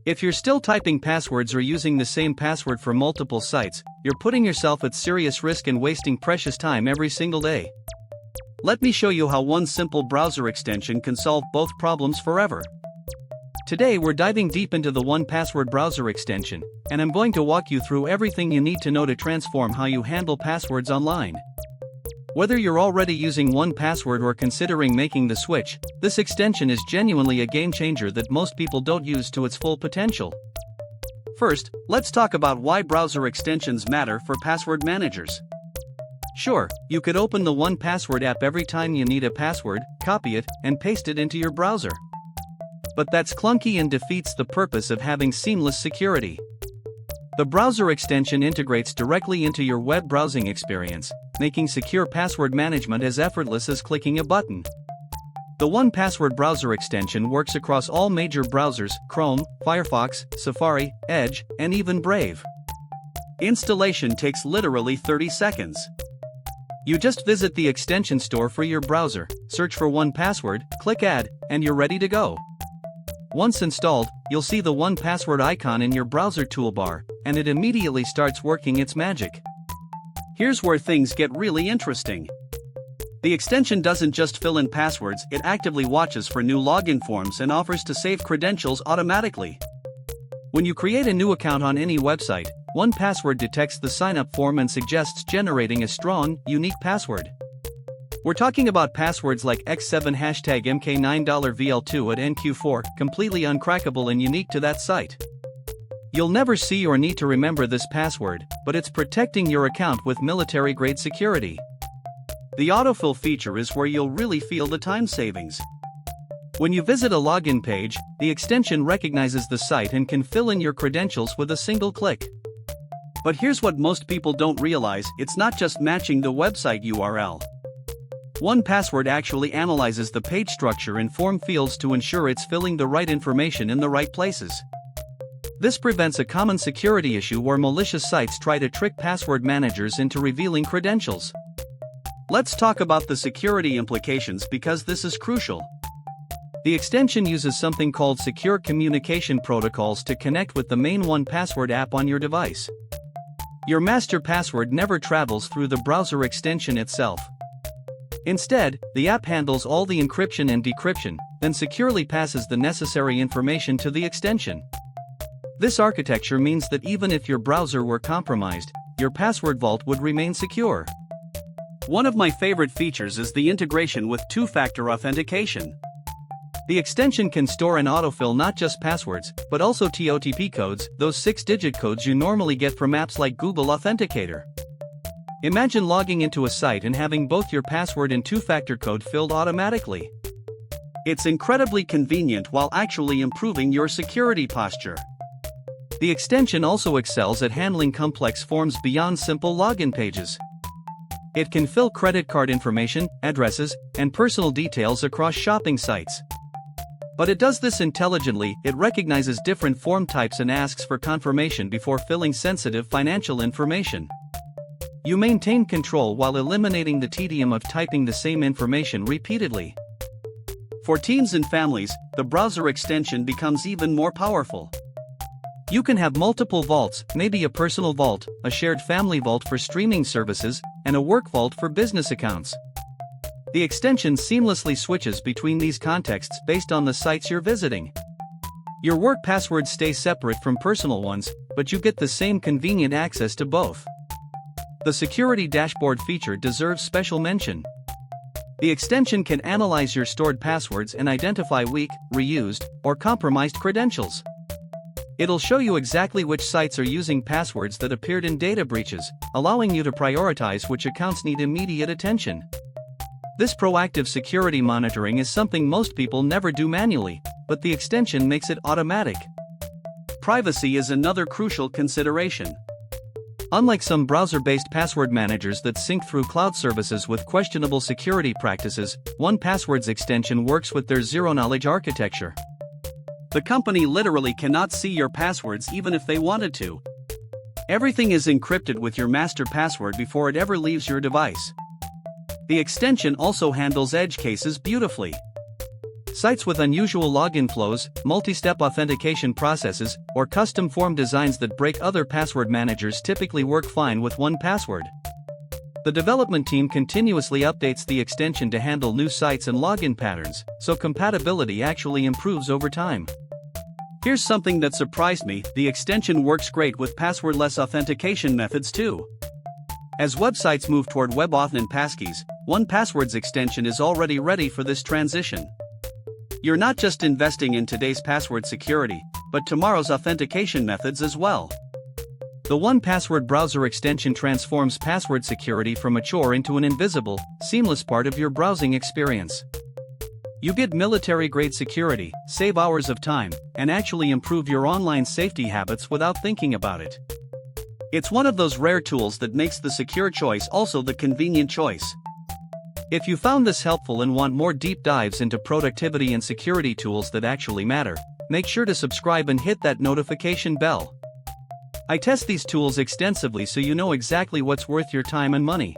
If you're still typing passwords or using the same password for multiple sites, you're putting yourself at serious risk and wasting precious time every single day. Let me show you how one simple browser extension can solve both problems forever. Today we're diving deep into the 1Password browser extension, and I'm going to walk you through everything you need to know to transform how you handle passwords online. Whether you're already using 1Password or considering making the switch, this extension is genuinely a game changer that most people don't use to its full potential. First, let's talk about why browser extensions matter for password managers. Sure, you could open the 1Password app every time you need a password, copy it, and paste it into your browser. But that's clunky and defeats the purpose of having seamless security. The browser extension integrates directly into your web browsing experience, making secure password management as effortless as clicking a button. The 1Password browser extension works across all major browsers: Chrome, Firefox, Safari, Edge, and even Brave. Installation takes literally 30 seconds. You just visit the extension store for your browser, search for 1Password, click Add, and you're ready to go. Once installed, you'll see the 1Password icon in your browser toolbar, and it immediately starts working its magic. Here's where things get really interesting. The extension doesn't just fill in passwords, it actively watches for new login forms and offers to save credentials automatically. When you create a new account on any website, 1Password detects the sign-up form and suggests generating a strong, unique password. We're talking about passwords like X7 #MK9$VL2 at NQ4, completely uncrackable and unique to that site. You'll never see or need to remember this password, but it's protecting your account with military-grade security. The autofill feature is where you'll really feel the time savings. When you visit a login page, the extension recognizes the site and can fill in your credentials with a single click. But here's what most people don't realize: it's not just matching the website URL. 1Password actually analyzes the page structure and form fields to ensure it's filling the right information in the right places. This prevents a common security issue where malicious sites try to trick password managers into revealing credentials. Let's talk about the security implications because this is crucial. The extension uses something called secure communication protocols to connect with the main 1Password app on your device. Your master password never travels through the browser extension itself. Instead, the app handles all the encryption and decryption, then securely passes the necessary information to the extension. This architecture means that even if your browser were compromised, your password vault would remain secure. One of my favorite features is the integration with two-factor authentication. The extension can store and autofill not just passwords, but also TOTP codes, those 6-digit codes you normally get from apps like Google Authenticator. Imagine logging into a site and having both your password and two-factor code filled automatically. It's incredibly convenient while actually improving your security posture. The extension also excels at handling complex forms beyond simple login pages. It can fill credit card information, addresses, and personal details across shopping sites. But it does this intelligently. It recognizes different form types and asks for confirmation before filling sensitive financial information. You maintain control while eliminating the tedium of typing the same information repeatedly. For teens and families, the browser extension becomes even more powerful. You can have multiple vaults, maybe a personal vault, a shared family vault for streaming services, and a work vault for business accounts. The extension seamlessly switches between these contexts based on the sites you're visiting. Your work passwords stay separate from personal ones, but you get the same convenient access to both. The security dashboard feature deserves special mention. The extension can analyze your stored passwords and identify weak, reused, or compromised credentials. It'll show you exactly which sites are using passwords that appeared in data breaches, allowing you to prioritize which accounts need immediate attention. This proactive security monitoring is something most people never do manually, but the extension makes it automatic. Privacy is another crucial consideration. Unlike some browser-based password managers that sync through cloud services with questionable security practices, 1Password's extension works with their zero-knowledge architecture. The company literally cannot see your passwords even if they wanted to. Everything is encrypted with your master password before it ever leaves your device. The extension also handles edge cases beautifully. Sites with unusual login flows, multi-step authentication processes, or custom form designs that break other password managers typically work fine with 1Password. The development team continuously updates the extension to handle new sites and login patterns, so compatibility actually improves over time. Here's something that surprised me: the extension works great with passwordless authentication methods too. As websites move toward WebAuth and passkeys, 1Password's extension is already ready for this transition. You're not just investing in today's password security, but tomorrow's authentication methods as well. The 1Password browser extension transforms password security from a chore into an invisible, seamless part of your browsing experience. You get military-grade security, save hours of time, and actually improve your online safety habits without thinking about it. It's one of those rare tools that makes the secure choice also the convenient choice. If you found this helpful and want more deep dives into productivity and security tools that actually matter, make sure to subscribe and hit that notification bell. I test these tools extensively so you know exactly what's worth your time and money.